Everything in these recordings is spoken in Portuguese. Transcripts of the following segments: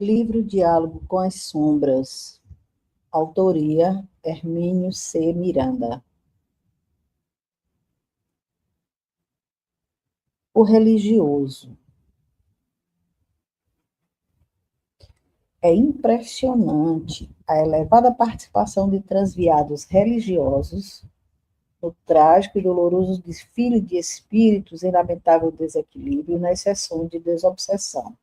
Livro Diálogo com as Sombras. Autoria Hermínio C. Miranda. O religioso. É impressionante a elevada participação de transviados religiosos no trágico e doloroso desfile de espíritos em lamentável desequilíbrio nas sessões de desobsessão.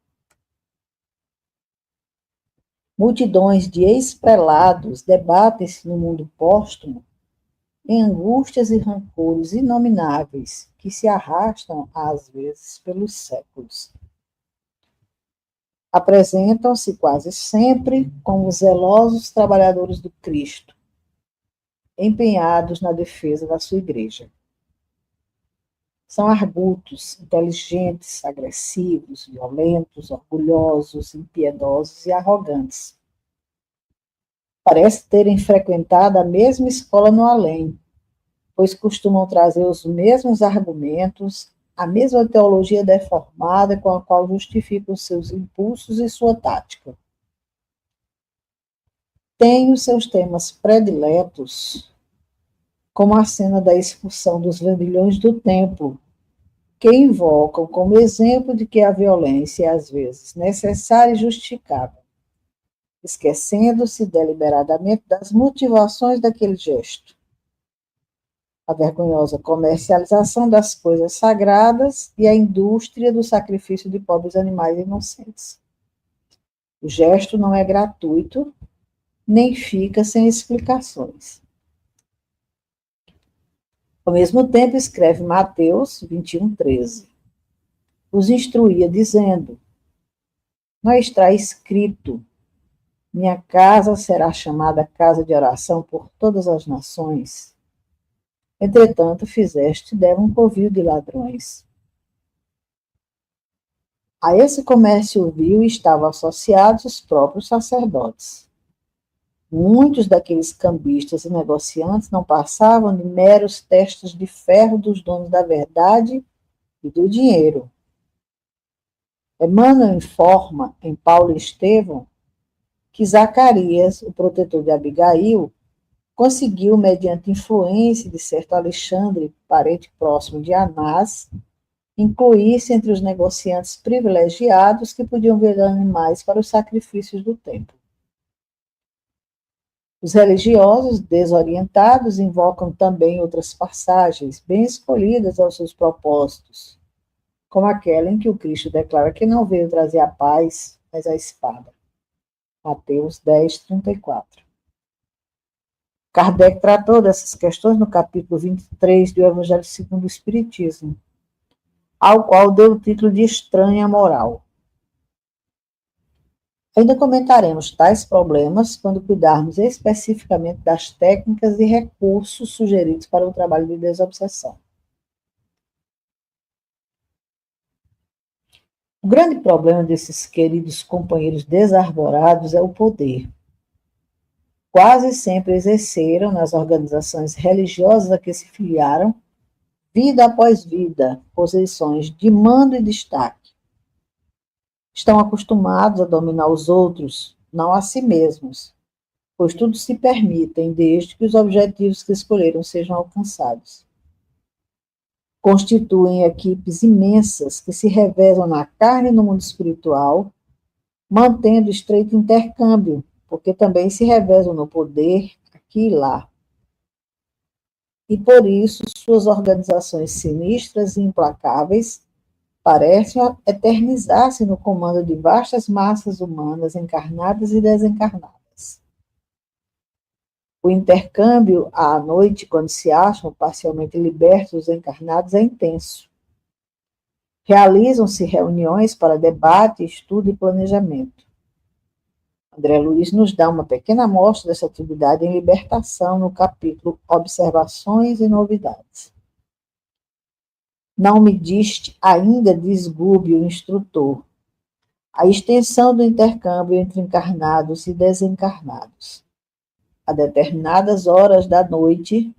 Multidões de ex-prelados debatem-se no mundo póstumo em angústias e rancores inomináveis que se arrastam, às vezes, pelos séculos. Apresentam-se quase sempre como zelosos trabalhadores do Cristo, empenhados na defesa da sua igreja. São argutos, inteligentes, agressivos, violentos, orgulhosos, impiedosos e arrogantes. Parece terem frequentado a mesma escola no além, pois costumam trazer os mesmos argumentos, a mesma teologia deformada com a qual justificam seus impulsos e sua tática. Tem os seus temas prediletos, como a cena da expulsão dos vendilhões do templo, que invocam como exemplo de que a violência é, às vezes, necessária e justificável, esquecendo-se deliberadamente das motivações daquele gesto. A vergonhosa comercialização das coisas sagradas e a indústria do sacrifício de pobres animais inocentes. O gesto não é gratuito, nem fica sem explicações. Ao mesmo tempo, escreve Mateus 21:13. Os instruía dizendo: não está escrito, minha casa será chamada casa de oração por todas as nações. Entretanto, fizeste dela um covil de ladrões. A esse comércio vil estavam associados os próprios sacerdotes. Muitos daqueles cambistas e negociantes não passavam de meros testes de ferro dos donos da verdade e do dinheiro. Emmanuel informa, em Paulo e Estevão, que Zacarias, o protetor de Abigail, conseguiu, mediante influência de certo Alexandre, parente próximo de Anás, incluir-se entre os negociantes privilegiados que podiam vender animais para os sacrifícios do templo. Os religiosos desorientados invocam também outras passagens, bem escolhidas aos seus propósitos, como aquela em que o Cristo declara que não veio trazer a paz, mas a espada. Mateus 10:34. Kardec tratou dessas questões no capítulo 23 do Evangelho segundo o Espiritismo, ao qual deu o título de Estranha Moral. Ainda comentaremos tais problemas quando cuidarmos especificamente das técnicas e recursos sugeridos para o trabalho de desobsessão. O grande problema desses queridos companheiros desarvorados é o poder. Quase sempre exerceram nas organizações religiosas a que se filiaram, vida após vida, posições de mando e destaque. Estão acostumados a dominar os outros, não a si mesmos, pois tudo se permitem desde que os objetivos que escolheram sejam alcançados. Constituem equipes imensas que se revezam na carne e no mundo espiritual, mantendo estreito intercâmbio, porque também se revezam no poder aqui e lá. E por isso suas organizações sinistras e implacáveis parecem eternizar-se no comando de vastas massas humanas encarnadas e desencarnadas. O intercâmbio à noite, quando se acham parcialmente libertos os encarnados, é intenso. Realizam-se reuniões para debate, estudo e planejamento. André Luiz nos dá uma pequena amostra dessa atividade em Libertação, no capítulo Observações e Novidades. Não me diste ainda, diz Gúbio, o instrutor, a extensão do intercâmbio entre encarnados e desencarnados. A determinadas horas da noite,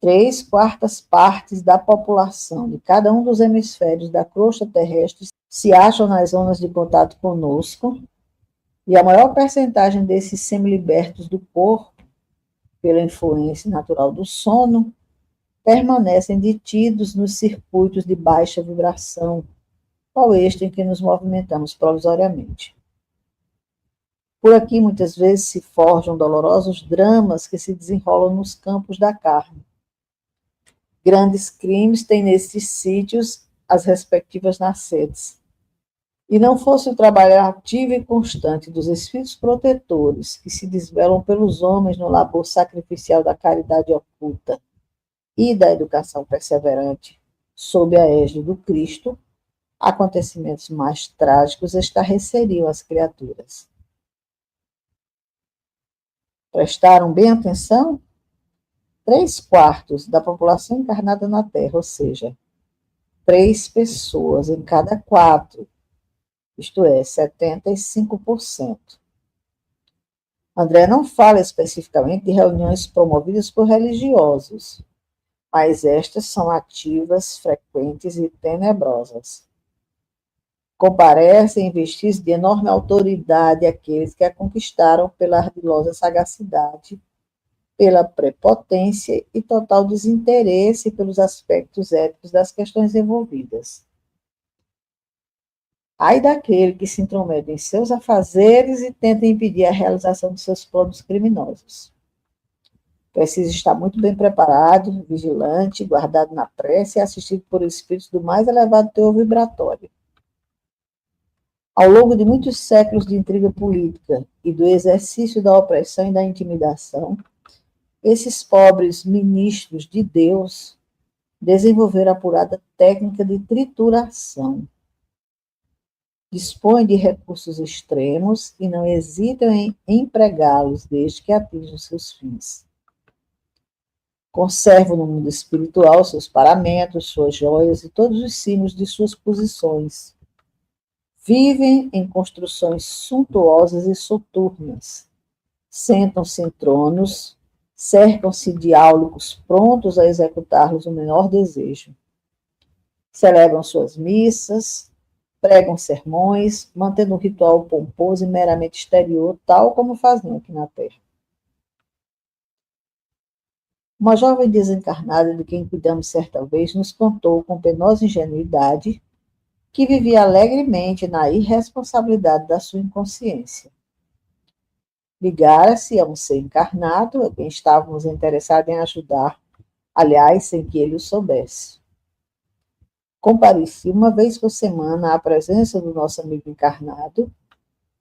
3/4 da população de cada um dos hemisférios da crosta terrestre se acham nas zonas de contato conosco, E a maior percentagem desses semilibertos do corpo, pela influência natural do sono, permanecem detidos nos circuitos de baixa vibração, qual este em que nos movimentamos provisoriamente. Por aqui, muitas vezes, se forjam dolorosos dramas que se desenrolam nos campos da carne. Grandes crimes têm nesses sítios as respectivas nascedes. E não fosse o trabalho ativo e constante dos espíritos protetores que se desvelam pelos homens no labor sacrificial da caridade oculta e da educação perseverante, sob a égide do Cristo, acontecimentos mais trágicos estarreceriam as criaturas. Prestaram bem atenção? 3/4 da população encarnada na Terra, ou seja, 3 pessoas em cada 4, isto é, 75%. André não fala especificamente de reuniões promovidas por religiosos, mas estas são ativas, frequentes e tenebrosas. Comparecem em vestígios de enorme autoridade aqueles que a conquistaram pela ardilosa sagacidade, pela prepotência e total desinteresse pelos aspectos éticos das questões envolvidas. Ai daquele que se intromete em seus afazeres e tenta impedir a realização de seus planos criminosos. Precisa estar muito bem preparado, vigilante, guardado na prece e assistido por espíritos do mais elevado teor vibratório. Ao longo de muitos séculos de intriga política e do exercício da opressão e da intimidação, esses pobres ministros de Deus desenvolveram a apurada técnica de trituração. Dispõem de recursos extremos e não hesitam em empregá-los desde que atinjam seus fins. Conservam no mundo espiritual seus paramentos, suas joias e todos os signos de suas posições. Vivem em construções suntuosas e soturnas. Sentam-se em tronos, cercam-se de áulicos prontos a executar-lhes o menor desejo. Celebram suas missas, pregam sermões, mantendo um ritual pomposo e meramente exterior, tal como faziam aqui na Terra. Uma jovem desencarnada de quem cuidamos certa vez nos contou com penosa ingenuidade que vivia alegremente na irresponsabilidade da sua inconsciência. Ligara-se a um ser encarnado, a quem estávamos interessados em ajudar, aliás, sem que ele o soubesse. Comparecia uma vez por semana à presença do nosso amigo encarnado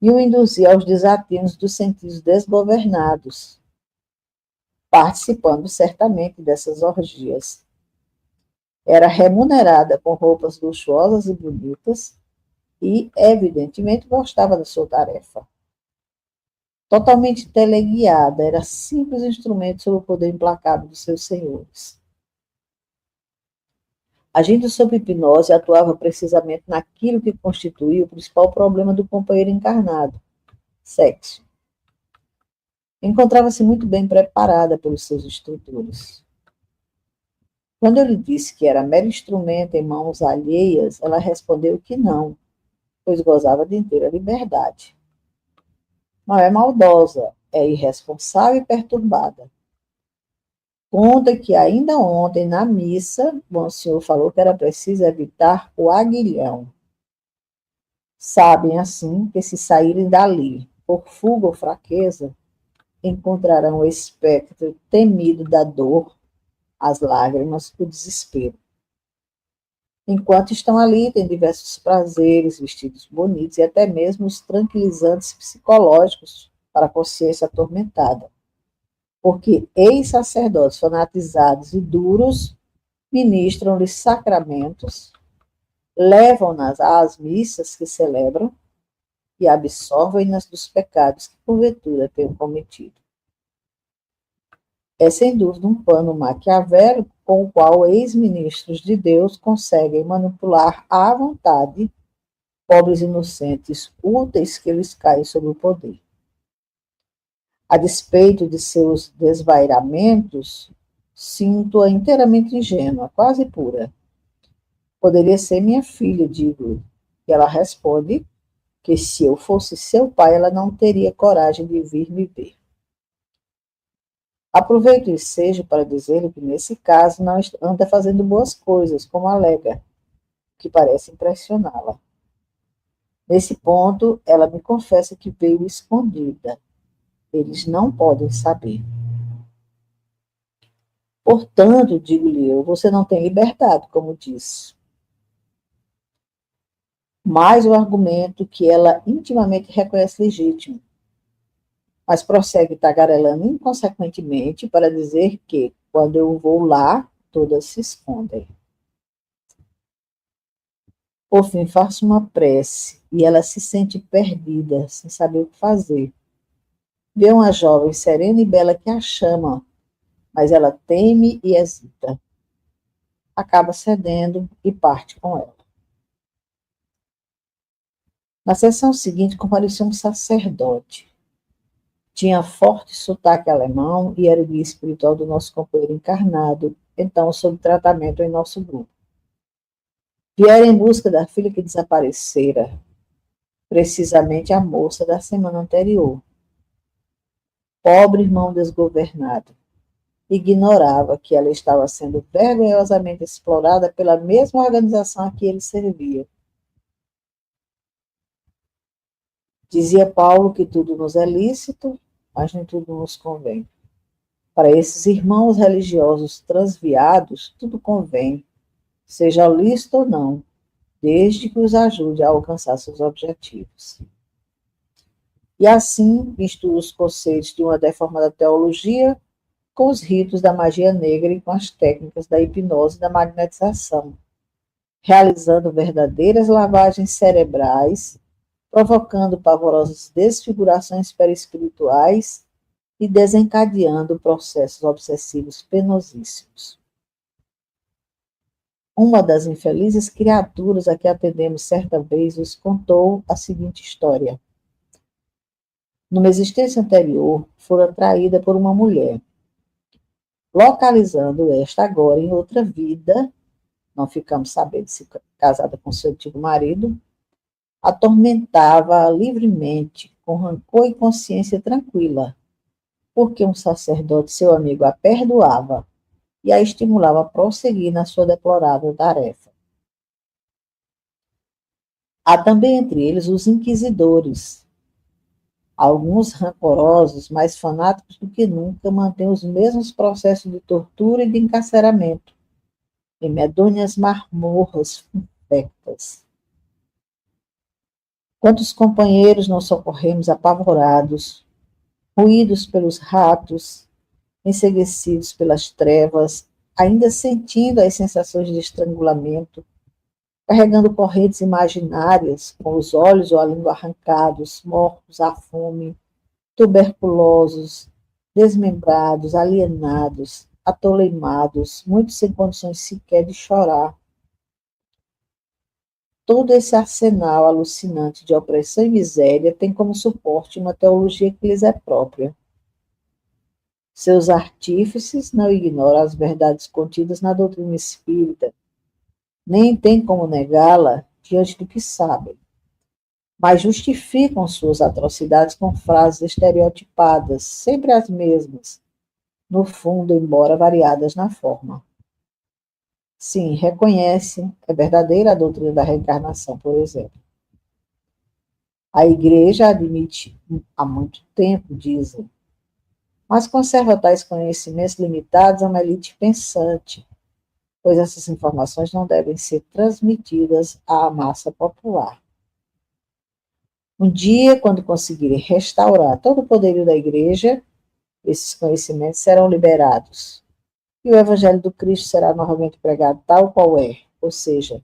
e o induzia aos desatinos dos sentidos desgovernados, participando certamente dessas orgias. Era remunerada com roupas luxuosas e bonitas e, evidentemente, gostava da sua tarefa. Totalmente teleguiada, era simples instrumento sob o poder implacável dos seus senhores. Agindo sob hipnose, atuava precisamente naquilo que constituía o principal problema do companheiro encarnado, sexo. Encontrava-se muito bem preparada pelos seus instrutores. Quando eu lhe disse que era mero instrumento em mãos alheias, ela respondeu que não, pois gozava de inteira liberdade. Não é maldosa, é irresponsável e perturbada. Conta que ainda ontem, na missa, o senhor falou que era preciso evitar o aguilhão. Sabem, assim, que se saírem dali, por fuga ou fraqueza, encontrarão o espectro temido da dor, as lágrimas, o desespero. Enquanto estão ali, têm diversos prazeres, vestidos bonitos e até mesmo os tranquilizantes psicológicos para a consciência atormentada. Porque ex-sacerdotes fanatizados e duros ministram-lhes sacramentos, levam-nas às missas que celebram e absolvem-nas dos pecados que porventura tenham cometido. É sem dúvida um plano maquiavélico com o qual ex-ministros de Deus conseguem manipular à vontade pobres inocentes úteis que lhes caem sob o poder. A despeito de seus desvairamentos, sinto-a inteiramente ingênua, quase pura. Poderia ser minha filha, digo, e ela responde que se eu fosse seu pai, ela não teria coragem de vir me ver. Aproveito o ensejo para dizer-lhe que, nesse caso, não anda fazendo boas coisas, como alega, que parece impressioná-la. Nesse ponto, ela me confessa que veio escondida. Eles não podem saber. Portanto, digo-lhe eu, você não tem liberdade, como disse. Mais o argumento que ela intimamente reconhece legítimo, mas prossegue tagarelando inconsequentemente para dizer que, quando eu vou lá, todas se escondem. Por fim, faço uma prece e ela se sente perdida, sem saber o que fazer. Vê uma jovem serena e bela que a chama, mas ela teme e hesita. Acaba cedendo e parte com ela. Na sessão seguinte, compareceu um sacerdote. Tinha forte sotaque alemão e era o guia espiritual do nosso companheiro encarnado, então sob tratamento em nosso grupo. Vieram em busca da filha que desaparecera, precisamente a moça da semana anterior. Pobre irmão desgovernado. Ignorava que ela estava sendo vergonhosamente explorada pela mesma organização a que ele servia. Dizia Paulo que tudo nos é lícito, mas nem tudo nos convém. Para esses irmãos religiosos transviados, tudo convém, seja lícito ou não, desde que os ajude a alcançar seus objetivos. E assim, mistura os conceitos de uma deformada teologia com os ritos da magia negra e com as técnicas da hipnose e da magnetização, realizando verdadeiras lavagens cerebrais, provocando pavorosas desfigurações perispirituais e desencadeando processos obsessivos penosíssimos. Uma das infelizes criaturas a que atendemos certa vez nos contou a seguinte história. Numa existência anterior, fora traída por uma mulher. Localizando esta agora em outra vida, não ficamos sabendo se casada com seu antigo marido, atormentava-a livremente, com rancor e consciência tranquila, porque um sacerdote, seu amigo, a perdoava e a estimulava a prosseguir na sua deplorável tarefa. Há também entre eles os inquisidores. Alguns rancorosos, mais fanáticos do que nunca, mantêm os mesmos processos de tortura e de encarceramento, em medonhas masmorras infectas. Quantos companheiros não socorremos apavorados, ruídos pelos ratos, enseguecidos pelas trevas, ainda sentindo as sensações de estrangulamento, carregando correntes imaginárias, com os olhos ou a língua arrancados, mortos à fome, tuberculosos, desmembrados, alienados, atoleimados, muitos sem condições sequer de chorar. Todo esse arsenal alucinante de opressão e miséria tem como suporte uma teologia que lhes é própria. Seus artífices não ignoram as verdades contidas na doutrina espírita, nem têm como negá-la diante do que sabem, mas justificam suas atrocidades com frases estereotipadas, sempre as mesmas, no fundo, embora variadas na forma. Sim, reconhecem, é verdadeira a doutrina da reencarnação, por exemplo. A Igreja admite há muito tempo, dizem, mas conserva tais conhecimentos limitados a uma elite pensante, pois essas informações não devem ser transmitidas à massa popular. Um dia, quando conseguirem restaurar todo o poderio da Igreja, esses conhecimentos serão liberados, e o Evangelho do Cristo será novamente pregado tal qual é, ou seja,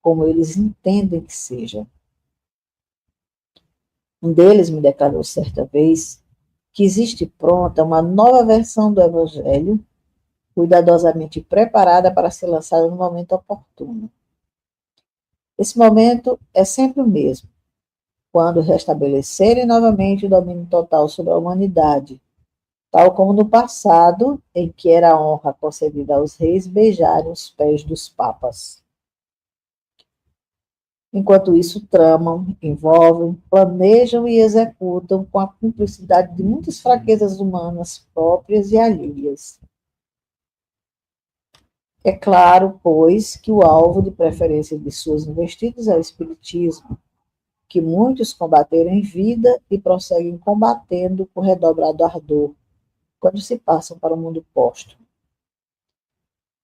como eles entendem que seja. Um deles me declarou certa vez que existe pronta uma nova versão do Evangelho, cuidadosamente preparada para ser lançada no momento oportuno. Esse momento é sempre o mesmo, quando restabelecerem novamente o domínio total sobre a humanidade, tal como no passado, em que era a honra concedida aos reis beijarem os pés dos papas. Enquanto isso, tramam, envolvem, planejam e executam com a cumplicidade de muitas fraquezas humanas próprias e alheias. É claro, pois, que o alvo de preferência de suas investidas é o espiritismo, que muitos combateram em vida e prosseguem combatendo com redobrado ardor, quando se passam para o mundo póstumo.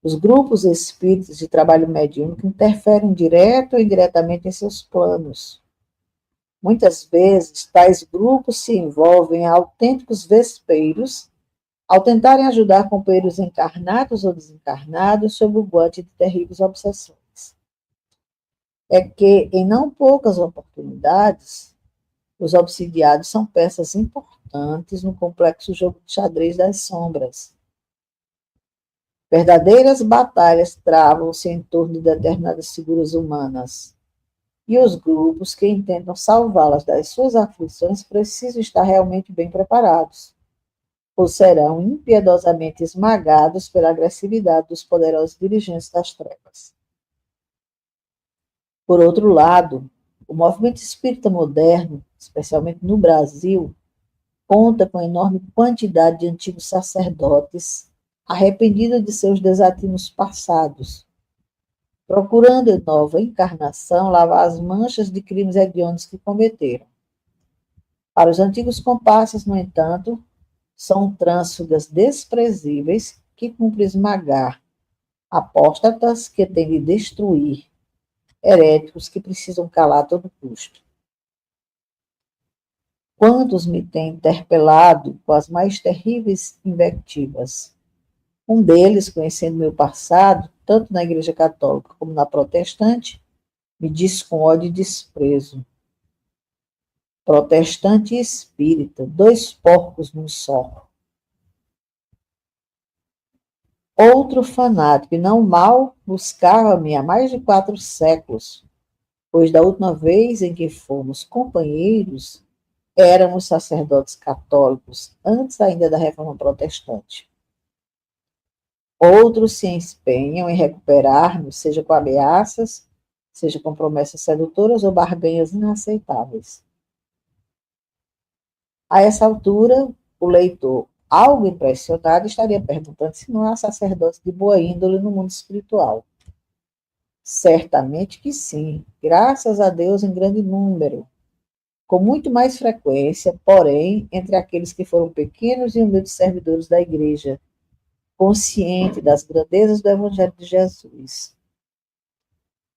Os grupos espíritas de trabalho mediúnico interferem direto ou indiretamente em seus planos. Muitas vezes, tais grupos se envolvem em autênticos vespeiros ao tentarem ajudar companheiros encarnados ou desencarnados sob o guante de terríveis obsessões. É que, em não poucas oportunidades, os obsidiados são peças importantes no complexo jogo de xadrez das sombras. Verdadeiras batalhas travam-se em torno de determinadas figuras humanas, e os grupos que intentam salvá-las das suas aflições precisam estar realmente bem preparados, ou serão impiedosamente esmagados pela agressividade dos poderosos dirigentes das trevas. Por outro lado, o movimento espírita moderno, especialmente no Brasil, conta com enorme quantidade de antigos sacerdotes arrependidos de seus desatinos passados, procurando em nova encarnação lavar as manchas de crimes hediondos que cometeram. Para os antigos comparsas, no entanto, são trânsfugas desprezíveis que cumprem esmagar, apóstatas que têm de destruir, heréticos que precisam calar a todo custo. Quantos me têm interpelado com as mais terríveis invectivas? Um deles, conhecendo meu passado, tanto na Igreja Católica como na Protestante, me disse com ódio e desprezo: protestante e espírita, dois porcos num só. Outro fanático, e não mal, buscava-me há mais de 4 séculos, pois da última vez em que fomos companheiros, éramos sacerdotes católicos, antes ainda da Reforma Protestante. Outros se empenham em recuperar-nos, seja com ameaças, seja com promessas sedutoras ou barganhas inaceitáveis. A essa altura, o leitor, algo impressionado, estaria perguntando se não há sacerdotes de boa índole no mundo espiritual. Certamente que sim, graças a Deus em grande número, com muito mais frequência, porém, entre aqueles que foram pequenos e humildes servidores da Igreja, consciente das grandezas do Evangelho de Jesus.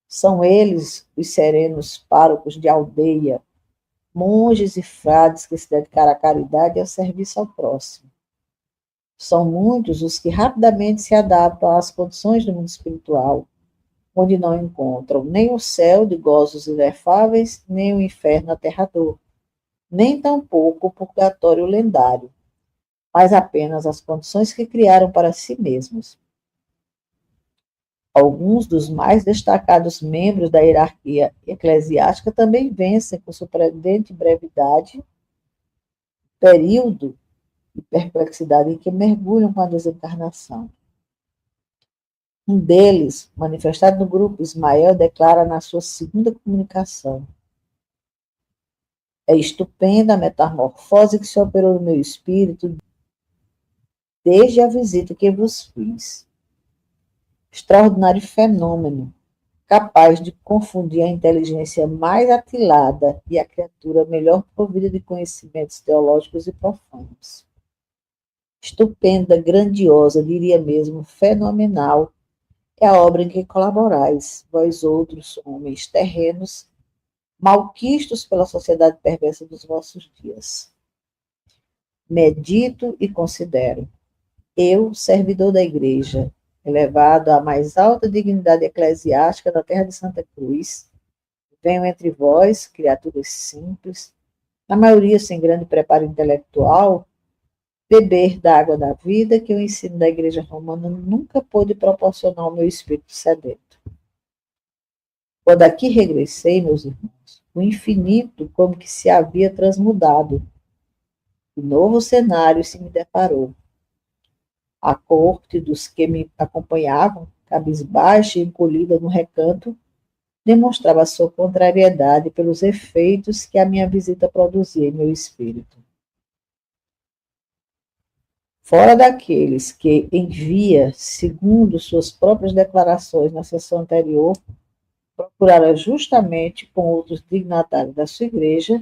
São eles os serenos párocos de aldeia, monges e frades que se dedicaram à caridade e ao serviço ao próximo. São muitos os que rapidamente se adaptam às condições do mundo espiritual, onde não encontram nem o céu de gozos inefáveis, nem o inferno aterrador, nem tampouco o purgatório lendário, mas apenas as condições que criaram para si mesmos. Alguns dos mais destacados membros da hierarquia eclesiástica também vencem com surpreendente brevidade período de perplexidade em que mergulham com a desencarnação. Um deles, manifestado no grupo Ismael, declara na sua segunda comunicação: é estupenda a metamorfose que se operou no meu espírito desde a visita que vos fiz. Extraordinário fenômeno, capaz de confundir a inteligência mais atilada e a criatura melhor provida de conhecimentos teológicos e profundos. Estupenda, grandiosa, diria mesmo fenomenal, é a obra em que colaborais, vós outros homens terrenos, malquistos pela sociedade perversa dos vossos dias. Medito e considero. Eu, servidor da Igreja, elevado à mais alta dignidade eclesiástica da terra de Santa Cruz, venho entre vós, criaturas simples, na maioria sem grande preparo intelectual, beber da água da vida que o ensino da Igreja Romana nunca pôde proporcionar ao meu espírito sedento. Quando aqui regressei, meus irmãos, o infinito como que se havia transmudado. E novo cenário se me deparou. A corte dos que me acompanhavam, cabisbaixa e encolhida no recanto, demonstrava sua contrariedade pelos efeitos que a minha visita produzia em meu espírito. Fora daqueles que envia, segundo suas próprias declarações na sessão anterior, procurara justamente com outros dignatários da sua igreja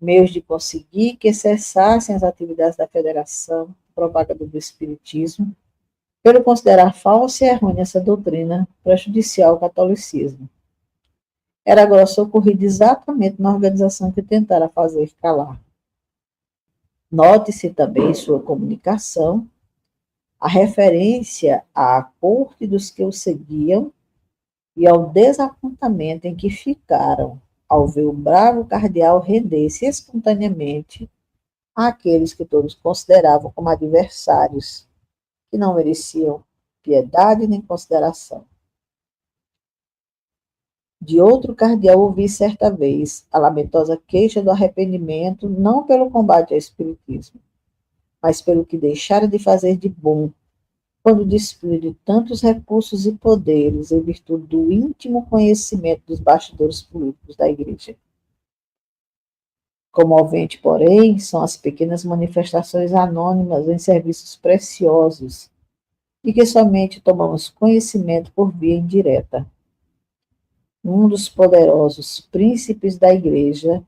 meios de conseguir que cessassem as atividades da federação propaganda do espiritismo, pelo considerar falsa e errônea essa doutrina prejudicial ao catolicismo. Era agora socorrido exatamente na organização que tentara fazer calar. Note-se também em sua comunicação a referência à corte dos que o seguiam e ao desapontamento em que ficaram ao ver o bravo cardeal render-se espontaneamente àqueles que todos consideravam como adversários, que não mereciam piedade nem consideração. De outro cardeal ouvi certa vez a lamentosa queixa do arrependimento, não pelo combate ao espiritismo, mas pelo que deixara de fazer de bom, quando despiu de tantos recursos e poderes em virtude do íntimo conhecimento dos bastidores políticos da Igreja. Comovente, porém, são as pequenas manifestações anônimas em serviços preciosos e que somente tomamos conhecimento por via indireta. Um dos poderosos príncipes da Igreja,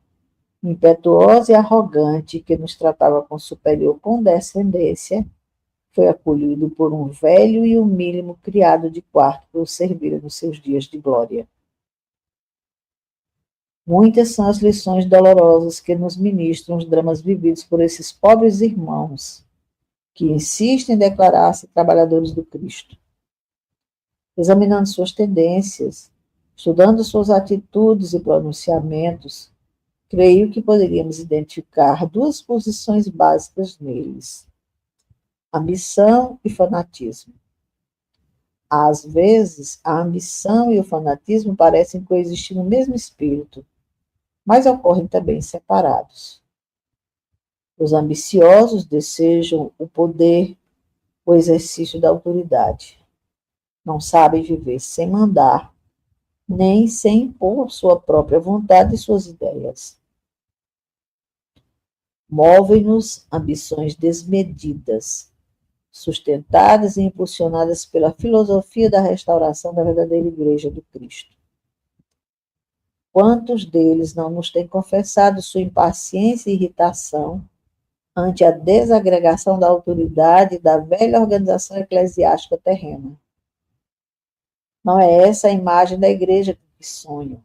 impetuoso e arrogante, que nos tratava com superior condescendência, foi acolhido por um velho e humílimo criado de quarto que o servira nos seus dias de glória. Muitas são as lições dolorosas que nos ministram os dramas vividos por esses pobres irmãos, que insistem em declarar-se trabalhadores do Cristo. Examinando suas tendências, estudando suas atitudes e pronunciamentos, creio que poderíamos identificar duas posições básicas neles: ambição e fanatismo. Às vezes, a ambição e o fanatismo parecem coexistir no mesmo espírito, mas ocorrem também separados. Os ambiciosos desejam o poder, o exercício da autoridade. Não sabem viver sem mandar, nem sem impor sua própria vontade e suas ideias. Movem-nos ambições desmedidas, sustentadas e impulsionadas pela filosofia da restauração da verdadeira Igreja do Cristo. Quantos deles não nos têm confessado sua impaciência e irritação ante a desagregação da autoridade da velha organização eclesiástica terrena? Não é essa a imagem da Igreja que sonham.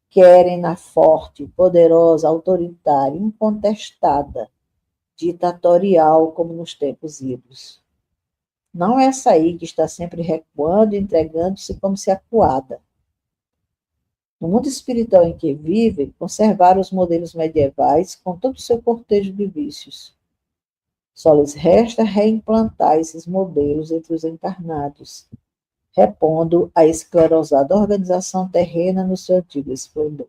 Querem-na forte, poderosa, autoritária, incontestada, ditatorial, como nos tempos idos. Não é essa aí que está sempre recuando e entregando-se como se acuada. No mundo espiritual em que vivem, conservaram os modelos medievais com todo o seu cortejo de vícios. Só lhes resta reimplantar esses modelos entre os encarnados, repondo a esclerosada organização terrena no seu antigo esplendor.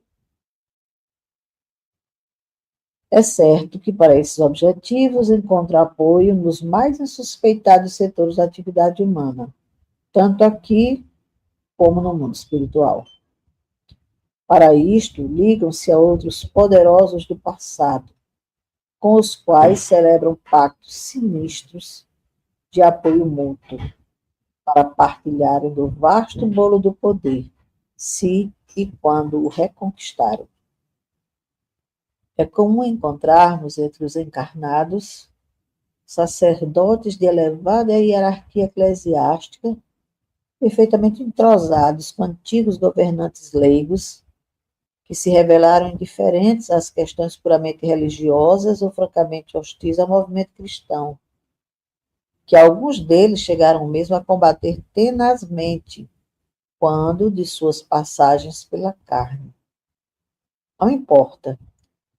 É certo que para esses objetivos encontram apoio nos mais insuspeitados setores da atividade humana, tanto aqui como no mundo espiritual. Para isto, ligam-se a outros poderosos do passado, com os quais celebram pactos sinistros de apoio mútuo, para partilharem do vasto bolo do poder, se e quando o reconquistarem. É comum encontrarmos entre os encarnados sacerdotes de elevada hierarquia eclesiástica, perfeitamente entrosados com antigos governantes leigos, que se revelaram indiferentes às questões puramente religiosas ou francamente hostis ao movimento cristão, que alguns deles chegaram mesmo a combater tenazmente, quando de suas passagens pela carne. Não importa,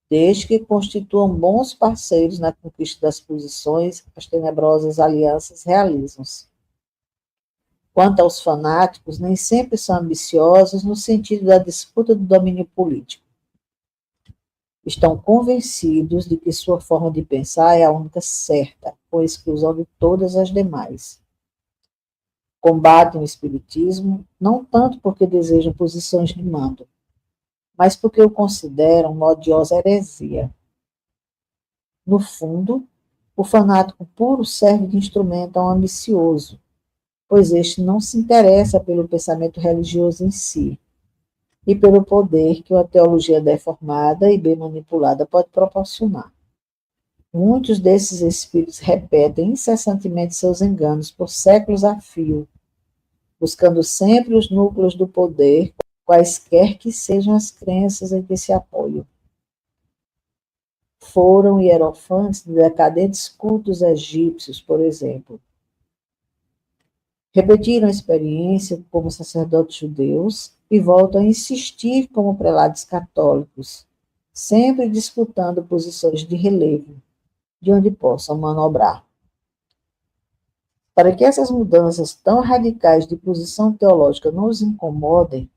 desde que constituam bons parceiros na conquista das posições, as tenebrosas alianças realizam-se. Quanto aos fanáticos, nem sempre são ambiciosos no sentido da disputa do domínio político. Estão convencidos de que sua forma de pensar é a única certa, com exclusão de todas as demais. Combatem o espiritismo não tanto porque desejam posições de mando, mas porque o consideram uma odiosa heresia. No fundo, o fanático puro serve de instrumento a um ambicioso, pois este não se interessa pelo pensamento religioso em si e pelo poder que uma teologia deformada e bem manipulada pode proporcionar. Muitos desses espíritos repetem incessantemente seus enganos por séculos a fio, buscando sempre os núcleos do poder, quaisquer que sejam as crenças em que se apoiam. Foram hierofantes de decadentes cultos egípcios, por exemplo. Repetiram a experiência como sacerdotes judeus e voltam a insistir como prelados católicos, sempre disputando posições de relevo, de onde possam manobrar. Para que essas mudanças tão radicais de posição teológica não os incomodem,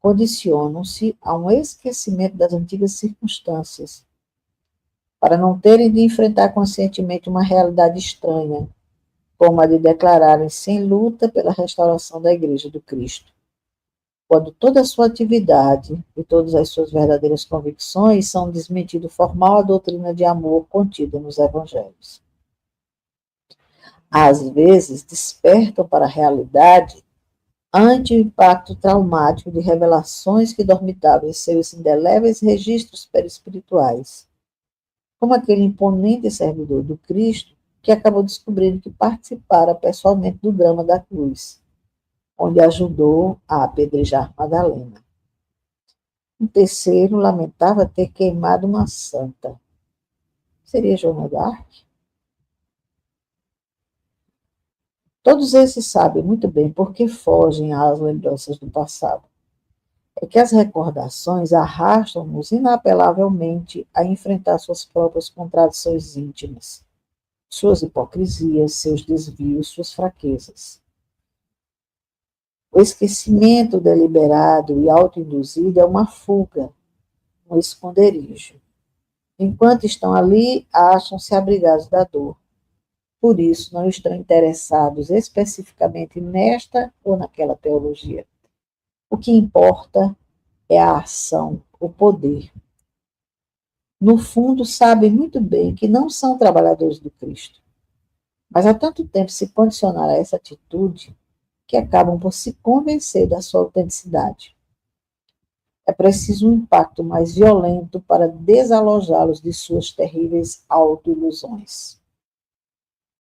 condicionam-se a um esquecimento das antigas circunstâncias, para não terem de enfrentar conscientemente uma realidade estranha, como a de declararem-se em luta pela restauração da Igreja do Cristo, quando toda a sua atividade e todas as suas verdadeiras convicções são desmentido formal a doutrina de amor contida nos Evangelhos. Às vezes, despertam para a realidade ante o impacto traumático de revelações que dormitavam em seus indeléveis registros perispirituais, como aquele imponente servidor do Cristo que acabou descobrindo que participara pessoalmente do drama da cruz, onde ajudou a apedrejar Madalena. Um terceiro lamentava ter queimado uma santa. Seria Joana d'Arc? Todos esses sabem muito bem por que fogem às lembranças do passado. É que as recordações arrastam-nos inapelavelmente a enfrentar suas próprias contradições íntimas, suas hipocrisias, seus desvios, suas fraquezas. O esquecimento deliberado e autoinduzido é uma fuga, um esconderijo. Enquanto estão ali, acham-se abrigados da dor. Por isso, não estão interessados especificamente nesta ou naquela teologia. O que importa é a ação, o poder. No fundo, sabem muito bem que não são trabalhadores do Cristo, mas há tanto tempo se condicionaram a essa atitude que acabam por se convencer da sua autenticidade. É preciso um impacto mais violento para desalojá-los de suas terríveis autoilusões.